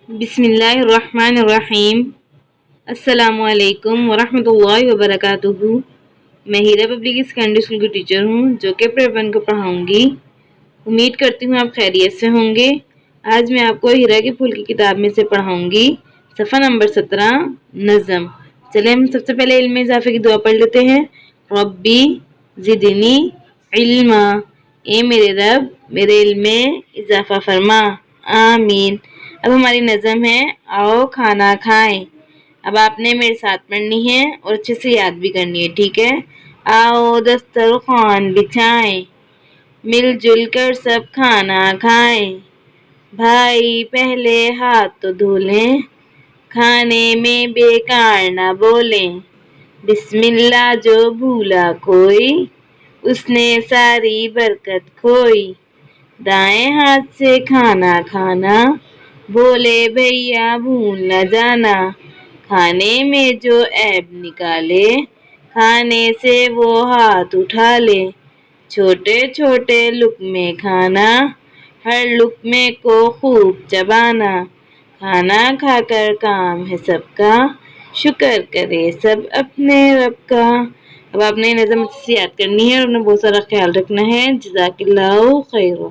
بسم اللہ الرحمن الرحیم۔ السلام علیکم ورحمۃ اللہ وبرکاتہ۔ میں ہیرا پبلک سیکنڈری اسکول کی ٹیچر ہوں جو کہ پریپ 1 کو پڑھاؤں گی۔ امید کرتی ہوں آپ خیریت سے ہوں گے۔ آج میں آپ کو ہیرا کے پھول کی کتاب میں سے پڑھاؤں گی صفحہ نمبر 17 نظم۔ چلیں ہم سب سے پہلے علم اضافے کی دعا پڑھ لیتے ہیں۔ ربی زدنی علما، اے میرے رب میرے علم میں اضافہ فرما، آمین۔ اب ہماری نظم ہے، آؤ کھانا کھائیں۔ اب آپ نے میرے ساتھ پڑھنی ہے اور اچھے سے یاد بھی کرنی ہے، ٹھیک ہے؟ آؤ دسترخوان بچھائیں، مل جل کر سب کھانا کھائیں۔ بھائی پہلے ہاتھ تو دھو لیں، کھانے میں بیکار نہ بولیں۔ بسم اللہ جو بھولا کوئی، اس نے ساری برکت کھوئی۔ دائیں ہاتھ سے کھانا کھانا، بولے بھیا بھول نہ جانا۔ کھانے میں جو عیب نکالے، کھانے سے وہ ہاتھ اٹھا لے۔ چھوٹے چھوٹے لقمے کھانا، ہر لقمے کو خوب چبانا۔ کھانا کھا کر کام ہے سب کا، شکر کرے سب اپنے رب کا۔ اب آپ نے نظم اچھے سے یاد کرنی ہے اور اپنا بہت سارا خیال رکھنا ہے۔ جزاک اللہ خیر۔